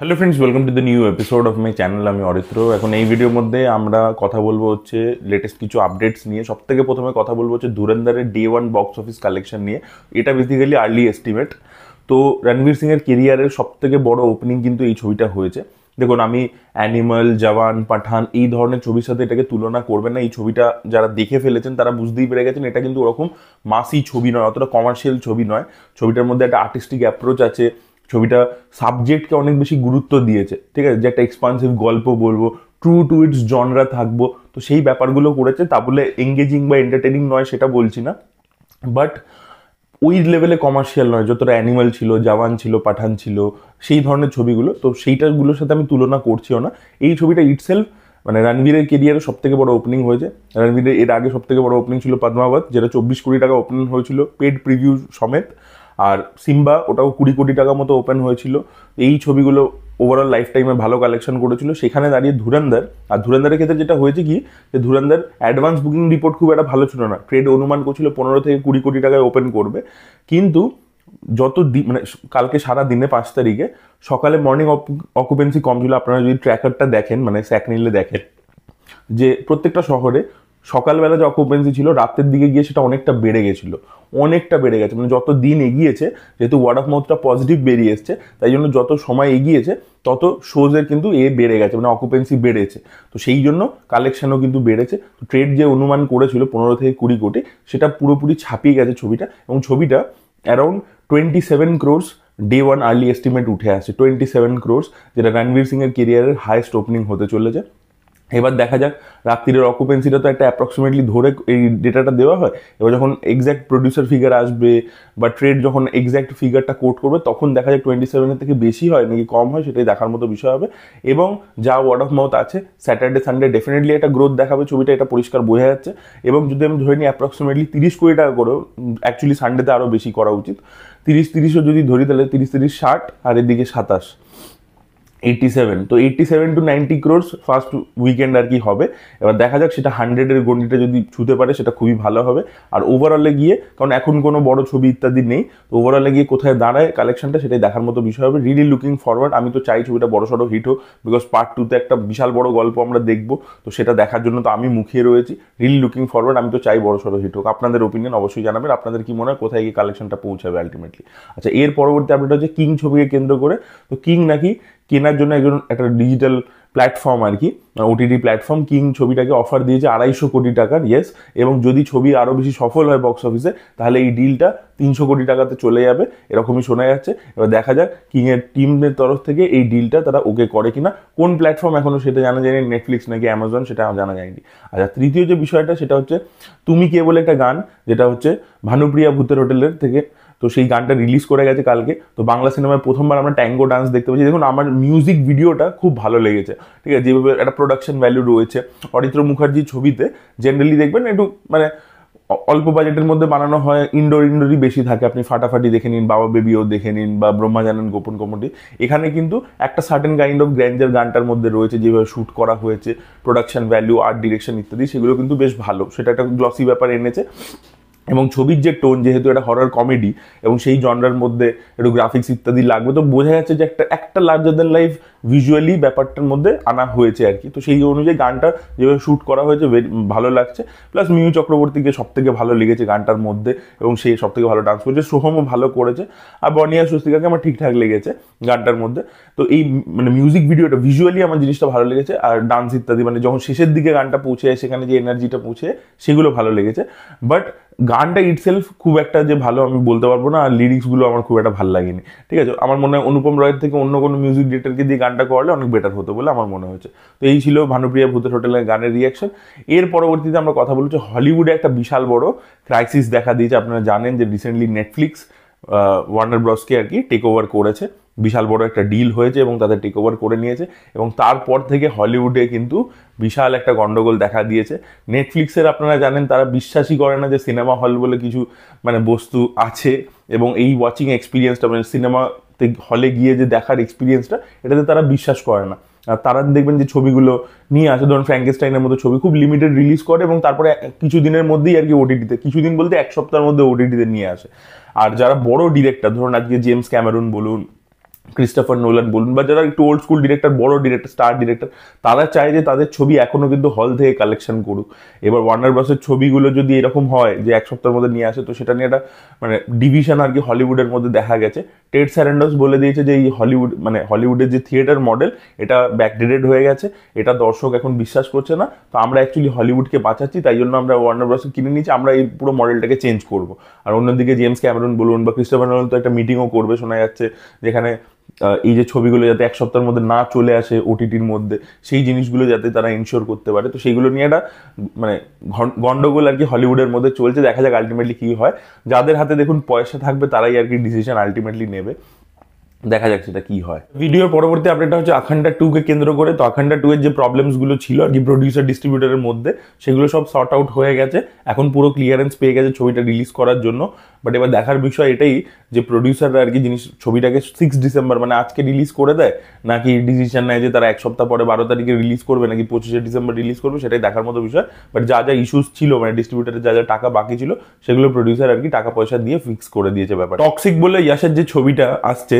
Hello friends, welcome to the new episode of my channel. আমি অরিত্র। এখন এই ভিডিওর মধ্যে আমরা কথা বলবো হচ্ছে লেটেস্ট কিছু আপডেটস নিয়ে। সব থেকে প্রথমে কথা বলবো হচ্ছে ধুরন্ধরের day one box office collection নিয়ে। এটা বেসিক্যালি আর্লি এস্টিমেট। তো রণবীর সিং এর কেরিয়ারের সব থেকে বড় ওপেনিং কিন্তু এই ছবিটা হয়েছে। দেখুন, আমি অ্যানিমাল, জওয়ান, পাঠান এই ধরনের ছবির সাথে এটাকে তুলনা করবেন না। এই ছবিটা যারা দেখে ফেলেছেন তারা বুঝতেই পেরে গেছেন এটা কিন্তু ওরকম মাসি ছবি নয়, অতটা কমার্শিয়াল ছবি নয়। ছবিটার মধ্যে একটা আর্টিস্টিক অ্যাপ্রোচ আছে। ছবিটা সাবজেক্টকে অনেক বেশি গুরুত্ব দিয়েছে, ঠিক আছে, যে একটা এক্সপান্সিভ গল্প বলবো, ট্রু টু ইটস জনরা থাকবো, তো সেই ব্যাপারগুলো করেছে। তা বলে এঙ্গেজিং বা এন্টারটেনিং নয় সেটা বলছি না, বাট ওই লেভেলে কমার্শিয়াল নয় যতটা অ্যানিমাল ছিল, জওয়ান ছিল, পাঠান ছিল, সেই ধরনের ছবিগুলো। তো সেইটাগুলোর সাথে আমি তুলনা করছিও না। এই ছবিটা ইটসেলফ মানে রণবীরের কেরিয়ারে সব থেকে বড় ওপেনিং হয়েছে। রণবীরের এর আগে সব থেকে বড় ওপেনিং ছিল পদ্মাবত, যেটা 24 কোটি টাকা ওপেনিং হয়েছিল পেড প্রিভিউ সমেত। আর সিম্বা, ওটাও 20 কোটি টাকা মতো ওপেন হয়েছিল। এই ছবিগুলো ওভারঅল লাইফ টাইমে ভালো কালেকশন করেছিল। সেখানে দাঁড়িয়ে ধুরন্ধর, আর ধুরন্ধরের ক্ষেত্রে যেটা হয়েছে কি, যে ধুরন্ধর অ্যাডভান্স বুকিং রিপোর্ট খুব একটা ভালো ছিল না। ট্রেড অনুমান করছিল 15 থেকে 20 কোটি টাকায় ওপেন করবে, কিন্তু মানে কালকে সারা দিনে 5 তারিখে সকালে মর্নিং অকুপেন্সি কম ছিল। আপনারা যদি ট্র্যাকারটা দেখেন, মানে স্যাকনিলে দেখেন, যে প্রত্যেকটা শহরে সকালবেলা যে অকুপেন্সি ছিল রাতের দিকে গিয়ে সেটা অনেকটা বেড়ে গেছিলো, অনেকটা বেড়ে গেছে। মানে যত দিন এগিয়েছে, যেহেতু ওয়ার্ড অফ মাউথটা পজিটিভ বেরিয়ে এসছে, তাই জন্য যত সময় এগিয়েছে তত শোজের কিন্তু বেড়ে গেছে, মানে অকুপেন্সি বেড়েছে। তো সেই জন্য কালেকশনও কিন্তু বেড়েছে। তো ট্রেড যে অনুমান করেছিল 15 থেকে 20 কোটি, সেটা পুরোপুরি ছাপিয়ে গেছে ছবিটা। এবং ছবিটা around 27 crores day one early estimate উঠে আসছে। 27 ক্রোর্স, যেটা রণবীর সিং এর কেরিয়ারের হাইয়েস্ট ওপেনিং হতে চলেছে। এবার দেখা যাক, রাত্রির অকুপেন্সিটা তো একটা অ্যাপ্রক্সিমেটলি ধরে এই ডেটাটা দেওয়া হয়। এবার যখন এক্স্যাক্ট প্রডিউসার ফিগার আসবে বা ট্রেড যখন এক্স্যাক্ট ফিগারটা কোট করবে, তখন দেখা যাক 27-এর থেকে বেশি হয় নাকি কম হয়, সেটাই দেখার মতো বিষয় হবে। এবং যা ওয়ার্ড অফ মাউথ আছে, স্যাটারডে সানডে ডেফিনেটলি একটা গ্রোথ দেখাবে ছবিটা, এটা পরিষ্কার বোঝা যাচ্ছে। এবং যদি আমি ধরে নিই অ্যাপ্রক্সিমেটলি 30 কোটি টাকা করেও, অ্যাকচুয়ালি সানডেতে আরও বেশি করা উচিত। 30-30ও যদি ধরি, তাহলে 30-30-60, আর এদিকে 27, 87। তো 87 to 90 ক্রোর্স ফার্স্ট উইকেন্ড আর কি হবে। এবার দেখা যাক সেটা 100-এর গন্ডিটা যদি ছুতে পারে সেটা খুবই ভালো হবে। আর ওভারঅলে গিয়ে, কারণ এখন কোনো বড় ছবি ইত্যাদি নেই, তো ওভারঅলে গিয়ে কোথায় দাঁড়ায় কালেকশনটা সেটাই দেখার মতো বিষয় হবে। Really looking forward. আমি তো চাই ছবিটা বড় সড়ো হিট হোক, বিকজ পার্ট 2-তে একটা বিশাল বড় গল্প আমরা দেখবো। তো সেটা দেখার জন্য তো আমি মুখিয়ে রয়েছি। Really looking forward. আমি তো চাই বড় সড়ো হিট হোক। আপনাদের ওপিনিয়ন অবশ্যই জানাবেন, আপনাদের কি মনে হয় কোথায় গিয়ে কালেকশনটা পৌঁছাবে আলটিমেটলি। আচ্ছা, এর পরবর্তী আপডেট হচ্ছে কিং ছবিকে কেন্দ্র করে। তো কিং নাকি কেনার জন্য একটা ডিজিটাল প্ল্যাটফর্ম আর কি, ওটিটি প্ল্যাটফর্ম, কিং ছবিটাকে অফার দিয়েছে 250 কোটি টাকার। ইয়েস, এবং যদি ছবি আরও বেশি সফল হয় বক্স অফিসে, তাহলে এই ডিলটা 300 কোটি টাকাতে চলে যাবে, এরকমই শোনা যাচ্ছে। এবার দেখা যাক কিংয়ের টিমের তরফ থেকে এই ডিলটা তারা ওকে করে কিনা। কোন প্ল্যাটফর্ম এখনো সেটা জানা যায়নি, নেটফ্লিক্স নাকি অ্যামাজন সেটা জানা যায়নি। আচ্ছা, তৃতীয় যে বিষয়টা সেটা হচ্ছে তুমি কে বলে একটা গান, যেটা হচ্ছে ভানুপ্রিয়া ভূতের হোটেলের থেকে। তো সেই গানটা রিলিজ করে গেছে কালকে। তো বাংলা সিনেমায় প্রথমবার আমরা ট্যাঙ্গো ডান্স দেখতে পাচ্ছি। দেখুন, আমার মিউজিক ভিডিওটা খুব ভালো লেগেছে, ঠিক আছে, যেভাবে একটা প্রোডাকশন ভ্যালু রয়েছে। অরিত্র মুখার্জির ছবিতে জেনারেলি দেখবেন একটু মানে অল্প বাজেটের মধ্যে বানানো হয়, ইন্ডোরই বেশি থাকে। আপনি ফাটাফাটি দেখে নিন, বাবা বেবিও দেখে নিন, বা ব্রহ্মা জানান গোপন কমেডি। এখানে কিন্তু একটা সার্টেন কাইন্ড অফ গ্র্যান্ডার গানটার মধ্যে রয়েছে, যেভাবে শ্যুট করা হয়েছে, প্রোডাকশন ভ্যালু, আর্ট ডিরেকশন ইত্যাদি, সেগুলো কিন্তু বেশ ভালো। সেটা একটা গ্লসি ব্যাপার এনেছে। এবং ছবির যে টোন, যেহেতু এটা হরর কমেডি এবং সেই জনরার মধ্যে একটু গ্রাফিক্স ইত্যাদি লাগবে, তো বোঝা যাচ্ছে যে একটা লার্জার দ্যান লাইফ ভিজুয়ালি ব্যাপারটার মধ্যে আনা হয়েছে আর কি। তো সেই অনুযায়ী গানটা যেভাবে শ্যুট করা হয়েছে ভালো লাগছে। প্লাস মিউ চক্রবর্তীকে সব থেকে ভালো লেগেছে গানটার মধ্যে, এবং সে সব থেকে ভালো ডান্স করেছে। সোহমও ভালো করেছে, আর বনিয়া স্বস্তিকাকে আমার ঠিকঠাক লেগেছে গানটার মধ্যে। তো এই মানে মিউজিক ভিডিওটা ভিজুয়ালি আমার জিনিসটা ভালো লেগেছে, আর ডান্স ইত্যাদি মানে যখন শেষের দিকে গানটা পৌঁছে যায়, সেখানে যে এনার্জিটা পৌঁছে, সেগুলো ভালো লেগেছে। বাট গানটা ইটসেলফ খুব একটা যে ভালো আমি বলতে পারবো না, আর লিরিক্সগুলো আমার খুব একটা ভালো লাগেনি, ঠিক আছে। আমার মনে হয় অনুপম রয়ের থেকে অন্য কোনো মিউজিক ডিরেক্টরকে দিয়ে গানটা করলে অনেক বেটার হতো বলে আমার মনে হয়েছে। তো এই ছিল ভানুপ্রিয়া ভূতের হোটেলের গানের রিয়াকশন। এর পরবর্তীতে আমরা কথা বলছি হলিউডে একটা বিশাল বড় ক্রাইসিস দেখা দিয়েছে। আপনারা জানেন যে রিসেন্টলি নেটফ্লিক্স ওয়ার্নার ব্রসকে আর কি টেক ওভার করেছে। বিশাল বড় একটা ডিল হয়েছে এবং তাদের টেক ওভার করে নিয়েছে। এবং তারপর থেকে হলিউডে কিন্তু বিশাল একটা গন্ডগোল দেখা দিয়েছে। নেটফ্লিক্সের আপনারা জানেন তারা বিশ্বাসই করে না যে সিনেমা হল বলে কিছু মানে বস্তু আছে, এবং এই ওয়াচিং এক্সপিরিয়েন্সটা মানে সিনেমাতে হলে গিয়ে যে দেখার এক্সপিরিয়েন্সটা, এটাতে তারা বিশ্বাস করে না। আর তারা দেখবেন যে ছবিগুলো নিয়ে আসে, ধরুন ফ্র্যাঙ্কেস্টাইনের মতো ছবি খুব লিমিটেড রিলিজ করে এবং তারপরে কিছুদিনের মধ্যেই আর কি ওটিটিতে, কিছুদিন বলতে এক সপ্তাহের মধ্যে ওটিটিতে নিয়ে আসে। আর যারা বড় ডিরেক্টর, ধরুন আজকে জেমস ক্যামেরুন বলুন, ক্রিস্টোফার নোলান বলুন বা যারা একটু ওল্ড স্কুল ডিরেক্টর, বড় ডিরেক্টর, স্টার ডিরেক্টর, তারা চায় যে তাদের ছবি এখনো কিন্তু হল থেকে কালেকশন করুক। এবার ওয়ার্নার ব্রাসের ছবিগুলো যদি এরকম হয় যে এক সপ্তাহের মধ্যে নিয়ে আসে, তো সেটা নিয়ে একটা মানে ডিভিশন আর কি হলিউডের মধ্যে দেখা গেছে। টেড স্যারেন্ডাস বলে দিয়েছে যে এই হলিউডের যে থিয়েটার মডেল এটা ব্যাকডেটেড হয়ে গেছে, এটা দর্শক এখন বিশ্বাস করছে না, তো আমরা অ্যাকচুয়ালি হলিউডকে বাঁচাচ্ছি, তাই জন্য আমরা ওয়ার্নার ব্রাস কিনে নিয়েছি, আমরা এই পুরো মডেলটাকে চেঞ্জ করব। আর অন্যদিকে জেমস ক্যামেরন বলুন বা ক্রিস্টোফার নোলান তো একটা মিটিংও করবে শোনা যাচ্ছে, যেখানে এই যে ছবিগুলো যাতে এক সপ্তাহের মধ্যে না চলে আসে ওটিটির মধ্যে, সেই জিনিসগুলো যাতে তারা ইনশিওর করতে পারে। তো সেইগুলো নিয়ে একটা মানে গন্ডগোল আর কি হলিউডের মধ্যে চলছে। দেখা যাক আলটিমেটলি কি হয়। যাদের হাতে দেখুন পয়সা থাকবে তারাই আর কি ডিসিশন আলটিমেটলি নেবে, দেখা যাক সেটা কি হয়। ভিডিওর পরবর্তী আপডেটটা হচ্ছে আখান্ডা 2 কে কেন্দ্র করে। তো আখান্ডা 2 এর যে প্রবলেমস গুলো ছিল আর কি প্রোডিউসার ডিস্ট্রিবিউটরের মধ্যে, সেগুলো সব সর্ট আউট হয়ে গেছে, এখন পুরো ক্লিয়ারেন্স পেয়ে গেছে ছবিটা রিলিজ করার জন্য। বাট এবার দেখার বিষয় এটাই যে প্রোডিউসাররা আর কি ছবিটাকে 6 ডিসেম্বর মানে আজকে রিলিজ করে দেয়, নাকি ডিসিশন নেয় যে তারা এক সপ্তাহ পরে 12 তারিখে রিলিজ করবে, নাকি 25শে ডিসেম্বর রিলিজ করবে, সেটাই দেখার মতো বিষয়। বাট যা যা ইস্যুস ছিল মানে ডিস্ট্রিবিউটারের যা যা টাকা বাকি ছিল, সেগুলো প্রোডিউসার আর কি টাকা পয়সা দিয়ে ফিক্স করে দিয়েছে ব্যাপার। টক্সিক বলে ইয়াসের যে ছবিটা আসছে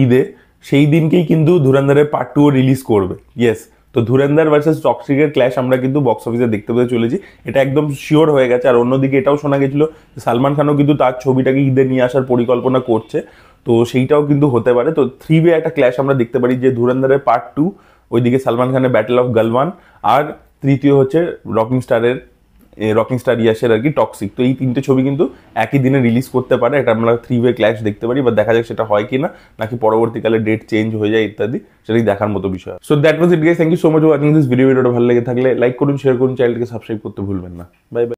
ঈদে, সেই দিনকেই কিন্তু ধুরন্ধরের পার্ট 2 রিলিজ করবে। ইয়েস, তো ধুরন্ধর ভার্সেস টক্সিকের ক্ল্যাশ আমরা কিন্তু বক্স অফিসে দেখতে পেতে চলেছি, এটা একদম শিওর হয়ে গেছে। আর অন্যদিকে এটাও শোনা গেছিল সালমান খানও কিন্তু তার ছবিটাকে ঈদে নিয়ে আসার পরিকল্পনা করছে, তো সেইটাও কিন্তু হতে পারে। তো 3 ওয়ে একটা ক্ল্যাশ আমরা দেখতে পারি, যে ধুরন্ধরের পার্ট 2, ওইদিকে সালমান খানের ব্যাটেল অফ গালওয়ান, আর তৃতীয় হচ্ছে রকিং স্টার ইয়াসের আর কি টক্সিক। তো এই 3টে ছবি কিন্তু একই দিনে রিলিজ করতে পারে, এটা আমরা 3 ওয়ে ক্ল্যাশ দেখতে পারি। বা দেখা যাক সেটা হয় কিনা, নাকি পরবর্তীকালে ডেট চেঞ্জ হয়ে যায় ইত্যাদি, সেটাই দেখার মতো বিষয়। So that was it guys, thank you so much for watching this video. ভিডিওটা ভালো লেগে থাকলে লাইক করুন, শেয়ার করুন, চ্যানেলটিকে সাবস্ক্রাইব করতে ভুলবেন না। Bye bye.